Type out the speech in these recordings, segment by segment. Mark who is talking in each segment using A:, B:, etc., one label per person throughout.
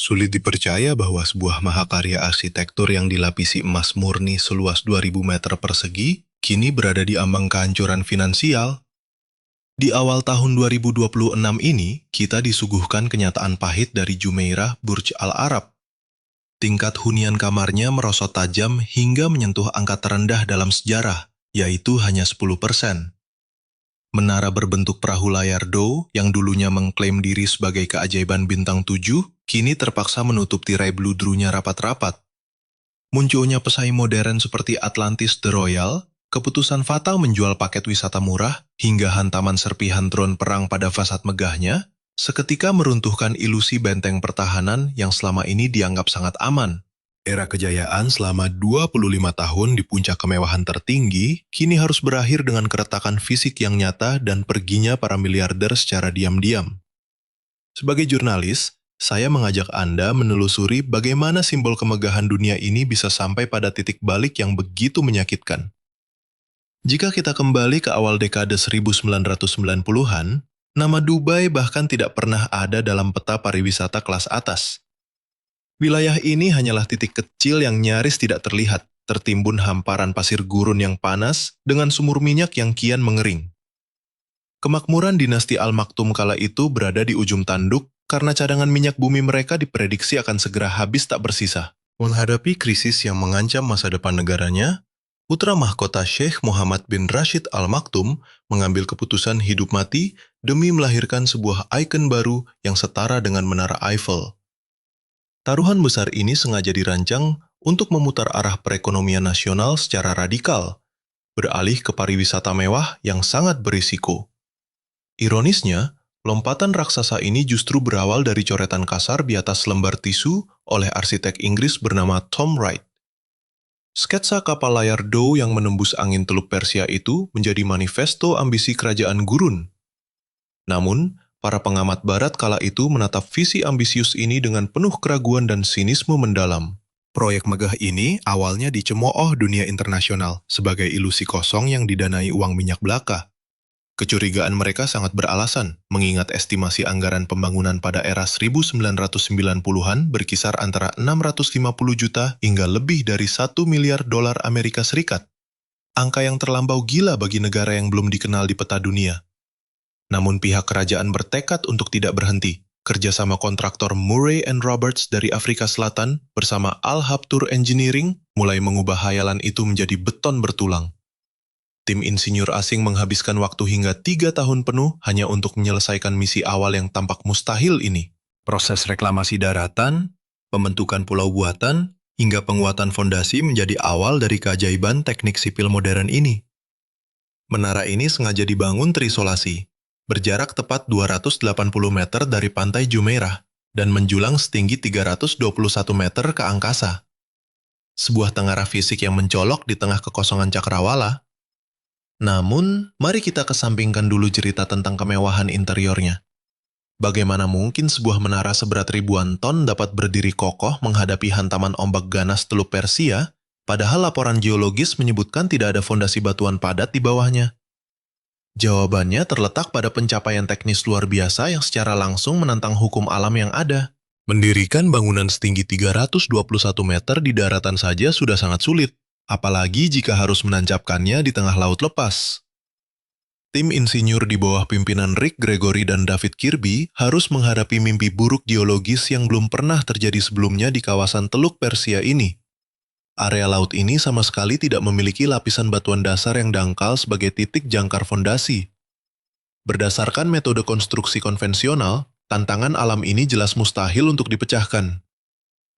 A: Sulit dipercaya bahwa sebuah mahakarya arsitektur yang dilapisi emas murni seluas 2000 meter persegi kini berada di ambang kehancuran finansial. Di awal tahun 2026 ini, kita disuguhkan kenyataan pahit dari Jumeirah Burj Al Arab. Tingkat hunian kamarnya merosot tajam hingga menyentuh angka terendah dalam sejarah, yaitu hanya 10%. Menara berbentuk perahu layar Dow yang dulunya mengklaim diri sebagai keajaiban bintang 7, kini terpaksa menutup tirai bludrunya rapat-rapat. Munculnya pesaing modern seperti Atlantis The Royal, keputusan fatal menjual paket wisata murah, hingga hantaman serpihan drone perang pada fasad megahnya, seketika meruntuhkan ilusi benteng pertahanan yang selama ini dianggap sangat aman. Era kejayaan selama 25 tahun di puncak kemewahan tertinggi, kini harus berakhir dengan keretakan fisik yang nyata dan perginya para miliarder secara diam-diam. Sebagai jurnalis, saya mengajak Anda menelusuri bagaimana simbol kemegahan dunia ini bisa sampai pada titik balik yang begitu menyakitkan. Jika kita kembali ke awal dekade 1990-an, nama Dubai bahkan tidak pernah ada dalam peta pariwisata kelas atas. Wilayah ini hanyalah titik kecil yang nyaris tidak terlihat, tertimbun hamparan pasir gurun yang panas dengan sumur minyak yang kian mengering. Kemakmuran dinasti Al-Maktum kala itu berada di ujung tanduk karena cadangan minyak bumi mereka diprediksi akan segera habis tak bersisa. Menghadapi krisis yang mengancam masa depan negaranya, putra mahkota Sheikh Muhammad bin Rashid Al Maktoum mengambil keputusan hidup mati demi melahirkan sebuah ikon baru yang setara dengan Menara Eiffel. Taruhan besar ini sengaja dirancang untuk memutar arah perekonomian nasional secara radikal, beralih ke pariwisata mewah yang sangat berisiko. Ironisnya, lompatan raksasa ini justru berawal dari coretan kasar di atas lembar tisu oleh arsitek Inggris bernama Tom Wright. Sketsa kapal layar Dow yang menembus angin Teluk Persia itu menjadi manifesto ambisi kerajaan gurun. Namun, para pengamat barat kala itu menatap visi ambisius ini dengan penuh keraguan dan sinisme mendalam. Proyek megah ini awalnya dicemooh dunia internasional sebagai ilusi kosong yang didanai uang minyak belaka. Kecurigaan mereka sangat beralasan, mengingat estimasi anggaran pembangunan pada era 1990-an berkisar antara 650 juta hingga lebih dari 1 miliar dolar Amerika Serikat. Angka yang terlampau gila bagi negara yang belum dikenal di peta dunia. Namun pihak kerajaan bertekad untuk tidak berhenti. Kerjasama kontraktor Murray and Roberts dari Afrika Selatan bersama Al Habtoor Engineering mulai mengubah hayalan itu menjadi beton bertulang. Tim insinyur asing menghabiskan waktu hingga 3 tahun penuh hanya untuk menyelesaikan misi awal yang tampak mustahil ini. Proses reklamasi daratan, pembentukan pulau buatan, hingga penguatan fondasi menjadi awal dari keajaiban teknik sipil modern ini. Menara ini sengaja dibangun terisolasi, berjarak tepat 280 meter dari pantai Jumeirah, dan menjulang setinggi 321 meter ke angkasa. Sebuah tengara fisik yang mencolok di tengah kekosongan cakrawala. Namun, mari kita kesampingkan dulu cerita tentang kemewahan interiornya. Bagaimana mungkin sebuah menara seberat ribuan ton dapat berdiri kokoh menghadapi hantaman ombak ganas Teluk Persia, padahal laporan geologis menyebutkan tidak ada fondasi batuan padat di bawahnya? Jawabannya terletak pada pencapaian teknis luar biasa yang secara langsung menantang hukum alam yang ada. Mendirikan bangunan setinggi 321 meter di daratan saja sudah sangat sulit, apalagi jika harus menancapkannya di tengah laut lepas. Tim insinyur di bawah pimpinan Rick Gregory dan David Kirby harus menghadapi mimpi buruk geologis yang belum pernah terjadi sebelumnya di kawasan Teluk Persia ini. Area laut ini sama sekali tidak memiliki lapisan batuan dasar yang dangkal sebagai titik jangkar fondasi. Berdasarkan metode konstruksi konvensional, tantangan alam ini jelas mustahil untuk dipecahkan.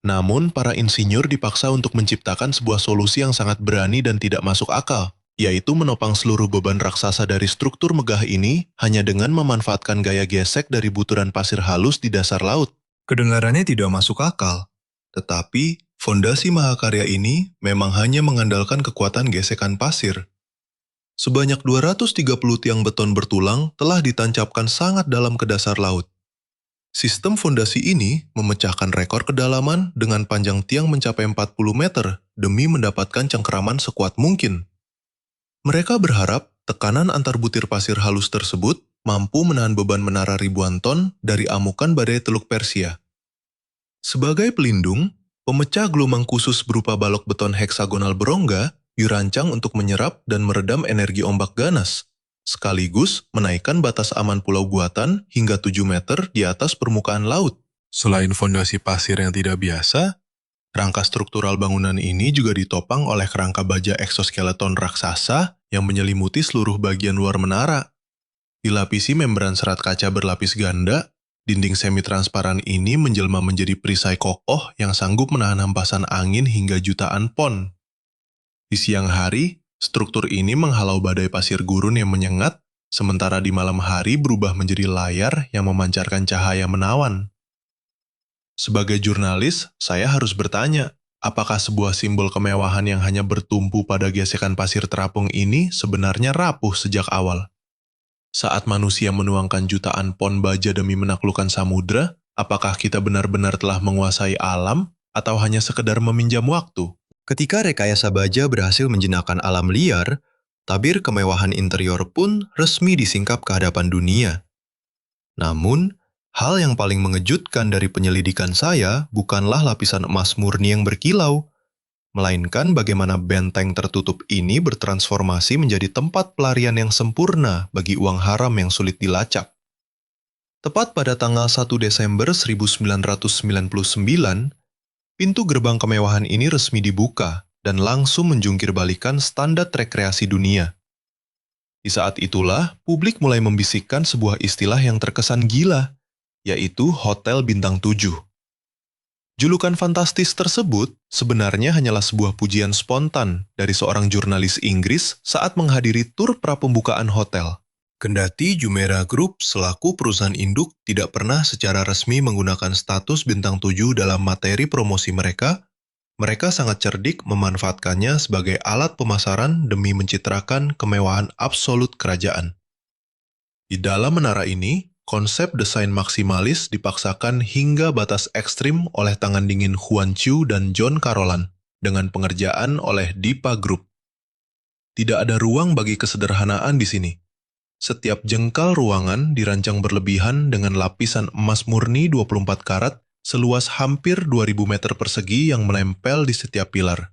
A: Namun, para insinyur dipaksa untuk menciptakan sebuah solusi yang sangat berani dan tidak masuk akal, yaitu menopang seluruh beban raksasa dari struktur megah ini hanya dengan memanfaatkan gaya gesek dari buturan pasir halus di dasar laut. Kedengarannya tidak masuk akal, tetapi fondasi mahakarya ini memang hanya mengandalkan kekuatan gesekan pasir. Sebanyak 230 tiang beton bertulang telah ditancapkan sangat dalam ke dasar laut. Sistem fondasi ini memecahkan rekor kedalaman dengan panjang tiang mencapai 40 meter demi mendapatkan cengkeraman sekuat mungkin. Mereka berharap tekanan antar butir pasir halus tersebut mampu menahan beban menara ribuan ton dari amukan badai Teluk Persia. Sebagai pelindung, pemecah gelombang khusus berupa balok beton heksagonal berongga dirancang untuk menyerap dan meredam energi ombak ganas, sekaligus menaikkan batas aman pulau buatan hingga 7 meter di atas permukaan laut. Selain fondasi pasir yang tidak biasa, rangka struktural bangunan ini juga ditopang oleh kerangka baja eksoskeleton raksasa yang menyelimuti seluruh bagian luar menara. Dilapisi membran serat kaca berlapis ganda, dinding semi-transparan ini menjelma menjadi perisai kokoh yang sanggup menahan hempasan angin hingga jutaan pon. Di siang hari, struktur ini menghalau badai pasir gurun yang menyengat, sementara di malam hari berubah menjadi layar yang memancarkan cahaya menawan. Sebagai jurnalis, saya harus bertanya, apakah sebuah simbol kemewahan yang hanya bertumpu pada gesekan pasir terapung ini sebenarnya rapuh sejak awal? Saat manusia menuangkan jutaan pon baja demi menaklukkan samudra, apakah kita benar-benar telah menguasai alam atau hanya sekedar meminjam waktu? Ketika rekayasa baja berhasil menjinakkan alam liar, tabir kemewahan interior pun resmi disingkap ke hadapan dunia. Namun, hal yang paling mengejutkan dari penyelidikan saya bukanlah lapisan emas murni yang berkilau, melainkan bagaimana benteng tertutup ini bertransformasi menjadi tempat pelarian yang sempurna bagi uang haram yang sulit dilacak. Tepat pada tanggal 1 Desember 1999, pintu gerbang kemewahan ini resmi dibuka dan langsung menjungkir balikan standar rekreasi dunia. Di saat itulah, publik mulai membisikkan sebuah istilah yang terkesan gila, yaitu Hotel Bintang 7. Julukan fantastis tersebut sebenarnya hanyalah sebuah pujian spontan dari seorang jurnalis Inggris saat menghadiri tur prapembukaan hotel. Kendati Jumeirah Group selaku perusahaan induk tidak pernah secara resmi menggunakan status bintang 7 dalam materi promosi mereka sangat cerdik memanfaatkannya sebagai alat pemasaran demi mencitrakan kemewahan absolut kerajaan. Di dalam menara ini, konsep desain maksimalis dipaksakan hingga batas ekstrim oleh tangan dingin Huan Chu dan John Carolan dengan pengerjaan oleh Dipa Group. Tidak ada ruang bagi kesederhanaan di sini. Setiap jengkal ruangan dirancang berlebihan dengan lapisan emas murni 24 karat seluas hampir 2000 meter persegi yang menempel di setiap pilar.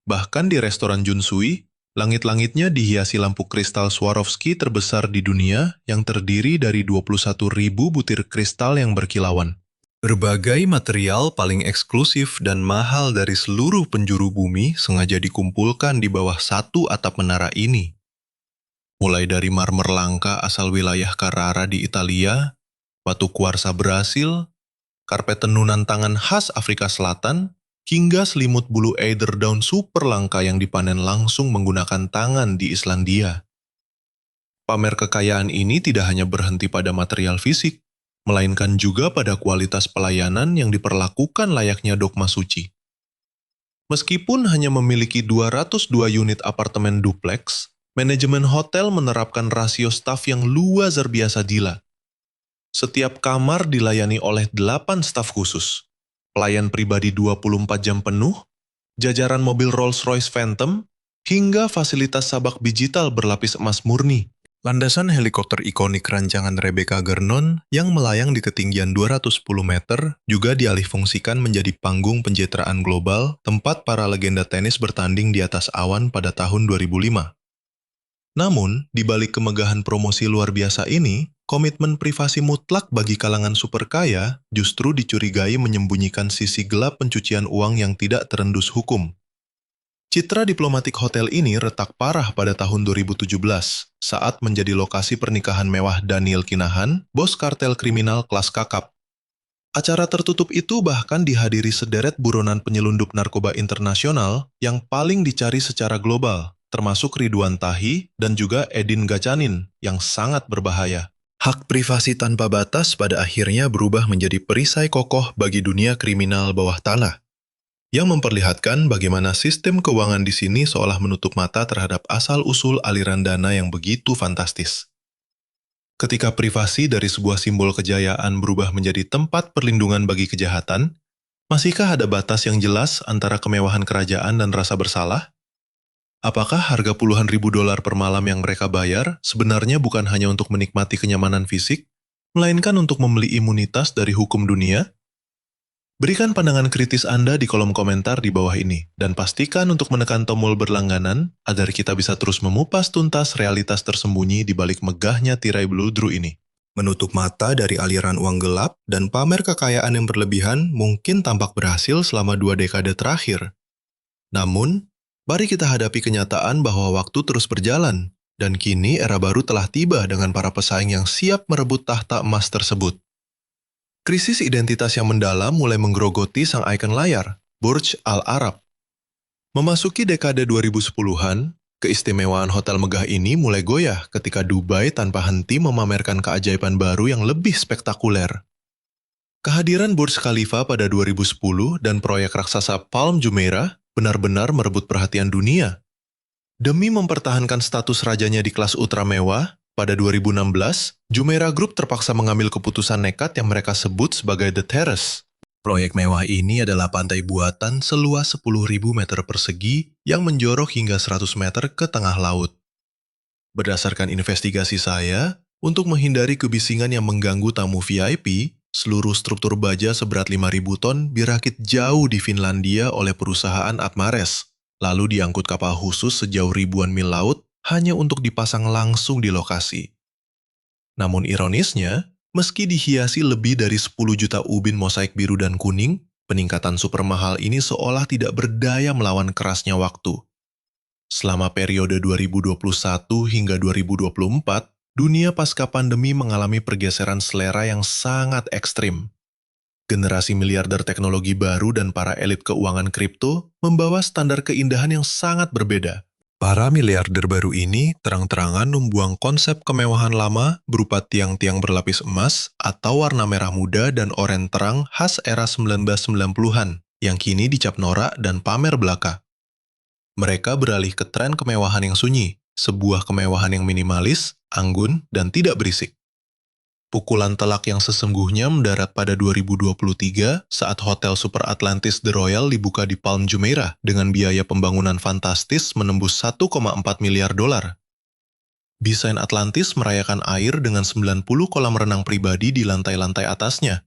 A: Bahkan di restoran Junsui, langit-langitnya dihiasi lampu kristal Swarovski terbesar di dunia yang terdiri dari 21.000 butir kristal yang berkilauan. Berbagai material paling eksklusif dan mahal dari seluruh penjuru bumi sengaja dikumpulkan di bawah satu atap menara ini. Mulai dari marmer langka asal wilayah Carrara di Italia, batu kuarsa Brasil, karpet tenunan tangan khas Afrika Selatan, hingga selimut bulu eider daun super langka yang dipanen langsung menggunakan tangan di Islandia. Pamer kekayaan ini tidak hanya berhenti pada material fisik, melainkan juga pada kualitas pelayanan yang diperlakukan layaknya dogma suci. Meskipun hanya memiliki 202 unit apartemen duplex, manajemen hotel menerapkan rasio staf yang luar biasa gila. Setiap kamar dilayani oleh 8 staf khusus, pelayan pribadi 24 jam penuh, jajaran mobil Rolls-Royce Phantom, hingga fasilitas sabak digital berlapis emas murni. Landasan helikopter ikonik rancangan Rebecca Gernon yang melayang di ketinggian 210 meter juga dialihfungsikan menjadi panggung pencitraan global tempat para legenda tenis bertanding di atas awan pada tahun 2005. Namun, di balik kemegahan promosi luar biasa ini, komitmen privasi mutlak bagi kalangan super kaya justru dicurigai menyembunyikan sisi gelap pencucian uang yang tidak terendus hukum. Citra diplomatik hotel ini retak parah pada tahun 2017 saat menjadi lokasi pernikahan mewah Daniel Kinahan, bos kartel kriminal kelas kakap. Acara tertutup itu bahkan dihadiri sederet buronan penyelundup narkoba internasional yang paling dicari secara global, termasuk Ridwan Tahi dan juga Edin Gacanin yang sangat berbahaya. Hak privasi tanpa batas pada akhirnya berubah menjadi perisai kokoh bagi dunia kriminal bawah tanah, yang memperlihatkan bagaimana sistem keuangan di sini seolah menutup mata terhadap asal-usul aliran dana yang begitu fantastis. Ketika privasi dari sebuah simbol kejayaan berubah menjadi tempat perlindungan bagi kejahatan, masihkah ada batas yang jelas antara kemewahan kerajaan dan rasa bersalah? Apakah harga puluhan ribu dolar per malam yang mereka bayar sebenarnya bukan hanya untuk menikmati kenyamanan fisik, melainkan untuk membeli imunitas dari hukum dunia? Berikan pandangan kritis Anda di kolom komentar di bawah ini, dan pastikan untuk menekan tombol berlangganan agar kita bisa terus memupas tuntas realitas tersembunyi di balik megahnya tirai bludru ini. Menutup mata dari aliran uang gelap dan pamer kekayaan yang berlebihan mungkin tampak berhasil selama 2 dekade terakhir. Namun, mari kita hadapi kenyataan bahwa waktu terus berjalan, dan kini era baru telah tiba dengan para pesaing yang siap merebut tahta emas tersebut. Krisis identitas yang mendalam mulai menggerogoti sang ikon layar, Burj Al Arab. Memasuki dekade 2010-an, keistimewaan hotel megah ini mulai goyah ketika Dubai tanpa henti memamerkan keajaiban baru yang lebih spektakuler. Kehadiran Burj Khalifa pada 2010 dan proyek raksasa Palm Jumeirah benar-benar merebut perhatian dunia. Demi mempertahankan status rajanya di kelas ultra mewah, pada 2016, Jumeirah Group terpaksa mengambil keputusan nekat yang mereka sebut sebagai The Terrace. Proyek mewah ini adalah pantai buatan seluas 10.000 meter persegi yang menjorok hingga 100 meter ke tengah laut. Berdasarkan investigasi saya, untuk menghindari kebisingan yang mengganggu tamu VIP, seluruh struktur baja seberat 5.000 ton dirakit jauh di Finlandia oleh perusahaan Atmares, lalu diangkut kapal khusus sejauh ribuan mil laut hanya untuk dipasang langsung di lokasi. Namun ironisnya, meski dihiasi lebih dari 10 juta ubin mosaik biru dan kuning, peningkatan super mahal ini seolah tidak berdaya melawan kerasnya waktu. Selama periode 2021 hingga 2024, dunia pasca pandemi mengalami pergeseran selera yang sangat ekstrim. Generasi miliarder teknologi baru dan para elit keuangan kripto membawa standar keindahan yang sangat berbeda. Para miliarder baru ini terang-terangan membuang konsep kemewahan lama berupa tiang-tiang berlapis emas atau warna merah muda dan oranye terang khas era 1990-an yang kini dicap norak dan pamer belaka. Mereka beralih ke tren kemewahan yang sunyi, sebuah kemewahan yang minimalis, anggun, dan tidak berisik. Pukulan telak yang sesungguhnya mendarat pada 2023 saat Hotel Super Atlantis The Royal dibuka di Palm Jumeirah dengan biaya pembangunan fantastis menembus 1,4 miliar dolar. Desain Atlantis merayakan air dengan 90 kolam renang pribadi di lantai-lantai atasnya.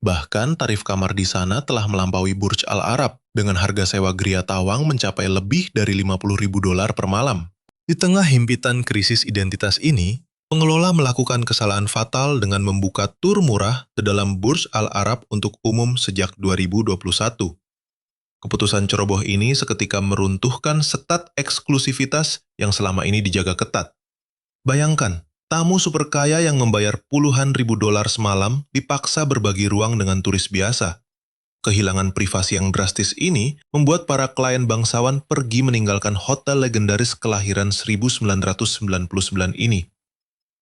A: Bahkan tarif kamar di sana telah melampaui Burj Al Arab dengan harga sewa Gria Tawang mencapai lebih dari 50.000 dolar per malam. Di tengah himpitan krisis identitas ini, pengelola melakukan kesalahan fatal dengan membuka tur murah ke dalam Burj Al Arab untuk umum sejak 2021. Keputusan ceroboh ini seketika meruntuhkan sekat eksklusivitas yang selama ini dijaga ketat. Bayangkan, tamu super kaya yang membayar puluhan ribu dolar semalam dipaksa berbagi ruang dengan turis biasa. Kehilangan privasi yang drastis ini membuat para klien bangsawan pergi meninggalkan hotel legendaris kelahiran 1999 ini.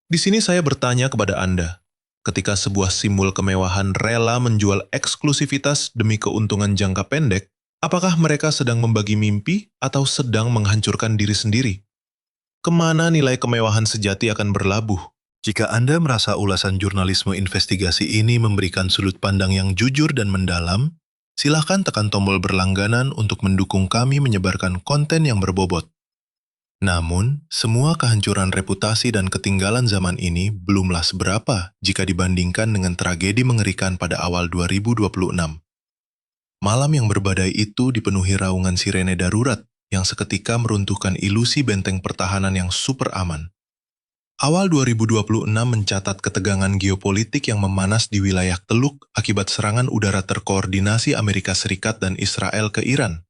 A: Di sini saya bertanya kepada Anda, ketika sebuah simbol kemewahan rela menjual eksklusivitas demi keuntungan jangka pendek, apakah mereka sedang membagi mimpi atau sedang menghancurkan diri sendiri? Kemana nilai kemewahan sejati akan berlabuh? Jika Anda merasa ulasan jurnalisme investigasi ini memberikan sudut pandang yang jujur dan mendalam, silakan tekan tombol berlangganan untuk mendukung kami menyebarkan konten yang berbobot. Namun, semua kehancuran reputasi dan ketinggalan zaman ini belumlah seberapa jika dibandingkan dengan tragedi mengerikan pada awal 2026. Malam yang berbadai itu dipenuhi raungan sirene darurat yang seketika meruntuhkan ilusi benteng pertahanan yang super aman. Awal 2026 mencatat ketegangan geopolitik yang memanas di wilayah Teluk akibat serangan udara terkoordinasi Amerika Serikat dan Israel ke Iran.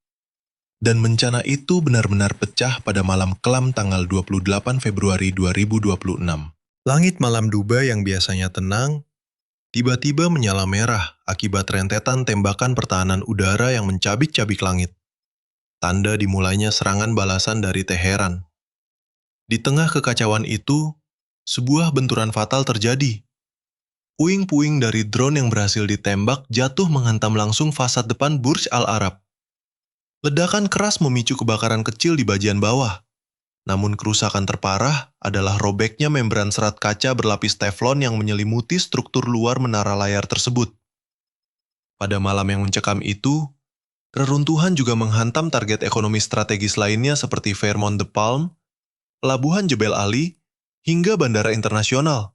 A: Dan bencana itu benar-benar pecah pada malam kelam tanggal 28 Februari 2026. Langit malam Dubai yang biasanya tenang, tiba-tiba menyala merah akibat rentetan tembakan pertahanan udara yang mencabik-cabik langit. Tanda dimulainya serangan balasan dari Teheran. Di tengah kekacauan itu, sebuah benturan fatal terjadi. Puing-puing dari drone yang berhasil ditembak jatuh menghantam langsung fasad depan Burj Al Arab. Ledakan keras memicu kebakaran kecil di bagian bawah. Namun kerusakan terparah adalah robeknya membran serat kaca berlapis teflon yang menyelimuti struktur luar menara layar tersebut. Pada malam yang mencekam itu, reruntuhan juga menghantam target ekonomi strategis lainnya seperti Fairmont The Palm, Pelabuhan Jebel Ali, hingga bandara internasional.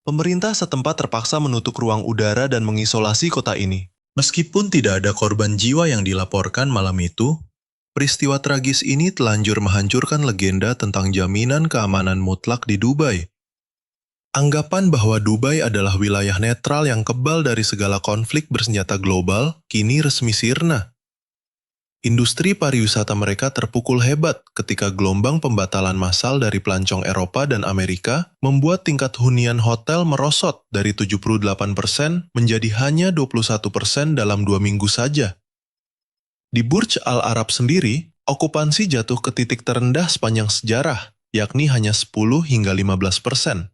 A: Pemerintah setempat terpaksa menutup ruang udara dan mengisolasi kota ini. Meskipun tidak ada korban jiwa yang dilaporkan malam itu, peristiwa tragis ini telanjur menghancurkan legenda tentang jaminan keamanan mutlak di Dubai. Anggapan bahwa Dubai adalah wilayah netral yang kebal dari segala konflik bersenjata global kini resmi sirna. Industri pariwisata mereka terpukul hebat ketika gelombang pembatalan massal dari pelancong Eropa dan Amerika membuat tingkat hunian hotel merosot dari 78% menjadi hanya 21% dalam 2 minggu saja. Di Burj Al Arab sendiri, okupansi jatuh ke titik terendah sepanjang sejarah, yakni hanya 10 hingga 15%.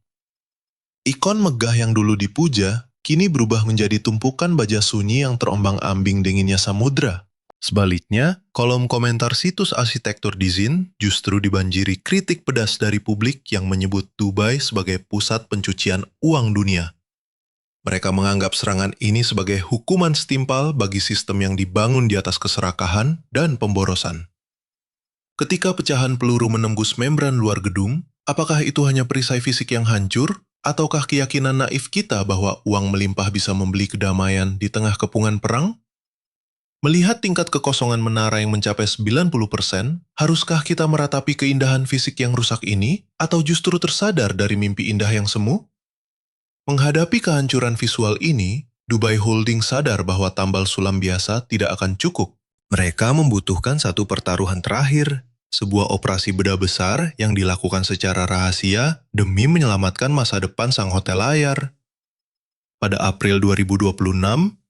A: Ikon megah yang dulu dipuja, kini berubah menjadi tumpukan baja sunyi yang terombang-ambing dinginnya samudra. Sebaliknya, kolom komentar situs arsitektur di Zin justru dibanjiri kritik pedas dari publik yang menyebut Dubai sebagai pusat pencucian uang dunia. Mereka menganggap serangan ini sebagai hukuman setimpal bagi sistem yang dibangun di atas keserakahan dan pemborosan. Ketika pecahan peluru menembus membran luar gedung, apakah itu hanya perisai fisik yang hancur, ataukah keyakinan naif kita bahwa uang melimpah bisa membeli kedamaian di tengah kepungan perang? Melihat tingkat kekosongan menara yang mencapai 90%, haruskah kita meratapi keindahan fisik yang rusak ini, atau justru tersadar dari mimpi indah yang semu? Menghadapi kehancuran visual ini, Dubai Holding sadar bahwa tambal sulam biasa tidak akan cukup. Mereka membutuhkan satu pertaruhan terakhir, sebuah operasi bedah besar yang dilakukan secara rahasia demi menyelamatkan masa depan sang hotel layar. Pada April 2026,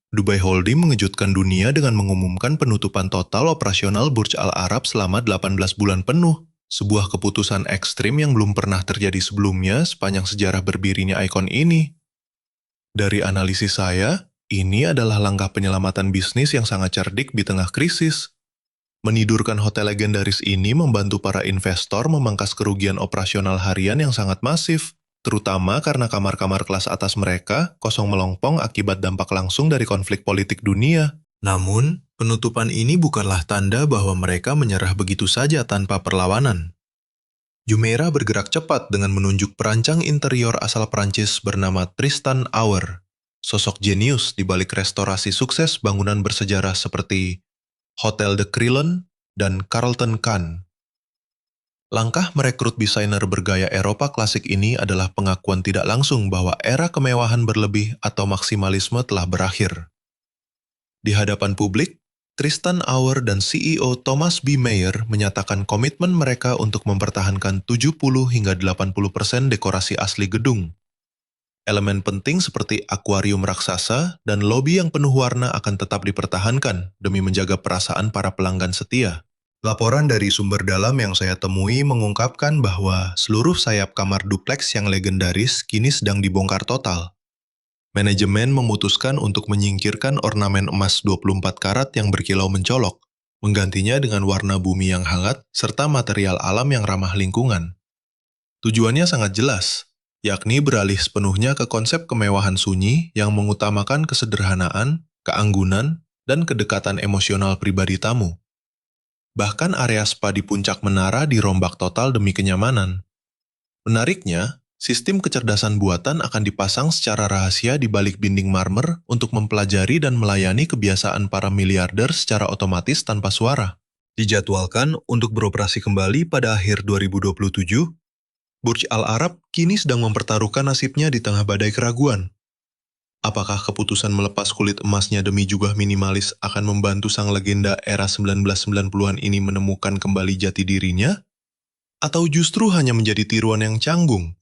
A: Dubai Holding mengejutkan dunia dengan mengumumkan penutupan total operasional Burj Al Arab selama 18 bulan penuh. Sebuah keputusan ekstrim yang belum pernah terjadi sebelumnya sepanjang sejarah berdirinya ikon ini. Dari analisis saya, ini adalah langkah penyelamatan bisnis yang sangat cerdik di tengah krisis. Menidurkan hotel legendaris ini membantu para investor memangkas kerugian operasional harian yang sangat masif, terutama karena kamar-kamar kelas atas mereka kosong melompong akibat dampak langsung dari konflik politik dunia. Namun, penutupan ini bukanlah tanda bahwa mereka menyerah begitu saja tanpa perlawanan. Jumeirah bergerak cepat dengan menunjuk perancang interior asal Prancis bernama Tristan Auer, sosok jenius di balik restorasi sukses bangunan bersejarah seperti Hotel de Crillon dan Carlton Cannes. Langkah merekrut desainer bergaya Eropa klasik ini adalah pengakuan tidak langsung bahwa era kemewahan berlebih atau maksimalisme telah berakhir. Di hadapan publik, Tristan Auer dan CEO Thomas B. Mayer menyatakan komitmen mereka untuk mempertahankan 70 hingga 80% dekorasi asli gedung. Elemen penting seperti akuarium raksasa dan lobi yang penuh warna akan tetap dipertahankan demi menjaga perasaan para pelanggan setia. Laporan dari sumber dalam yang saya temui mengungkapkan bahwa seluruh sayap kamar dupleks yang legendaris kini sedang dibongkar total. Manajemen memutuskan untuk menyingkirkan ornamen emas 24 karat yang berkilau mencolok, menggantinya dengan warna bumi yang hangat serta material alam yang ramah lingkungan. Tujuannya sangat jelas, yakni beralih sepenuhnya ke konsep kemewahan sunyi yang mengutamakan kesederhanaan, keanggunan, dan kedekatan emosional pribadi tamu. Bahkan area spa di puncak menara dirombak total demi kenyamanan. Menariknya, sistem kecerdasan buatan akan dipasang secara rahasia di balik dinding marmer untuk mempelajari dan melayani kebiasaan para miliarder secara otomatis tanpa suara. Dijadwalkan untuk beroperasi kembali pada akhir 2027, Burj Al Arab kini sedang mempertaruhkan nasibnya di tengah badai keraguan. Apakah keputusan melepas kulit emasnya demi jubah minimalis akan membantu sang legenda era 1990-an ini menemukan kembali jati dirinya? Atau justru hanya menjadi tiruan yang canggung?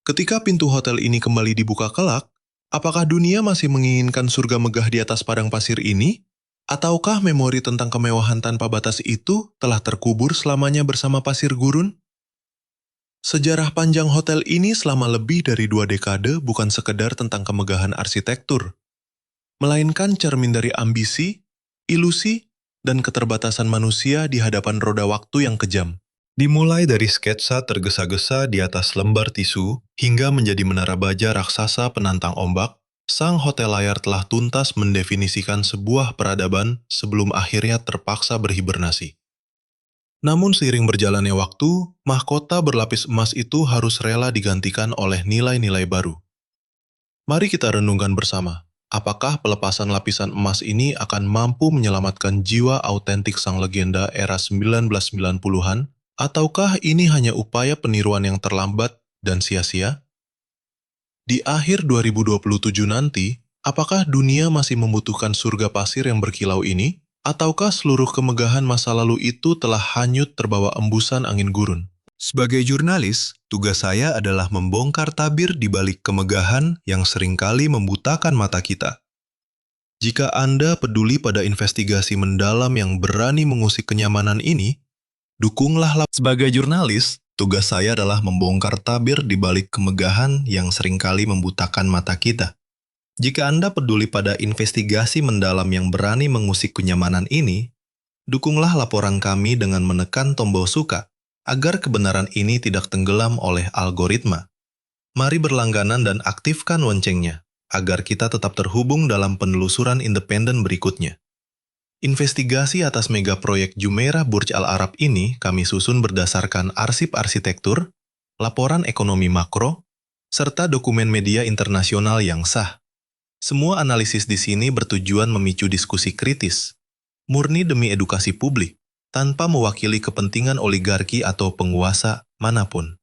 A: Ketika pintu hotel ini kembali dibuka kelak, apakah dunia masih menginginkan surga megah di atas padang pasir ini? Ataukah memori tentang kemewahan tanpa batas itu telah terkubur selamanya bersama pasir gurun? Sejarah panjang hotel ini selama lebih dari 2 dekade bukan sekedar tentang kemegahan arsitektur, melainkan cermin dari ambisi, ilusi, dan keterbatasan manusia di hadapan roda waktu yang kejam. Dimulai dari sketsa tergesa-gesa di atas lembar tisu, hingga menjadi menara baja raksasa penantang ombak, sang hotel layar telah tuntas mendefinisikan sebuah peradaban sebelum akhirnya terpaksa berhibernasi. Namun seiring berjalannya waktu, mahkota berlapis emas itu harus rela digantikan oleh nilai-nilai baru. Mari kita renungkan bersama. Apakah pelepasan lapisan emas ini akan mampu menyelamatkan jiwa autentik sang legenda era 1990-an? Ataukah ini hanya upaya peniruan yang terlambat dan sia-sia? Di akhir 2027 nanti, apakah dunia masih membutuhkan surga pasir yang berkilau ini? Ataukah seluruh kemegahan masa lalu itu telah hanyut terbawa embusan angin gurun? Sebagai jurnalis, tugas saya adalah membongkar tabir di balik kemegahan yang seringkali membutakan mata kita. Jika Anda peduli pada investigasi mendalam yang berani mengusik kenyamanan ini, dukunglah. Sebagai jurnalis, tugas saya adalah membongkar tabir di balik kemegahan yang seringkali membutakan mata kita. Jika Anda peduli pada investigasi mendalam yang berani mengusik kenyamanan ini, dukunglah laporan kami dengan menekan tombol suka, agar kebenaran ini tidak tenggelam oleh algoritma. Mari berlangganan dan aktifkan loncengnya, agar kita tetap terhubung dalam penelusuran independen berikutnya. Investigasi atas mega proyek Jumeirah Burj Al Arab ini kami susun berdasarkan arsip arsitektur, laporan ekonomi makro, serta dokumen media internasional yang sah. Semua analisis di sini bertujuan memicu diskusi kritis, murni demi edukasi publik, tanpa mewakili kepentingan oligarki atau penguasa manapun.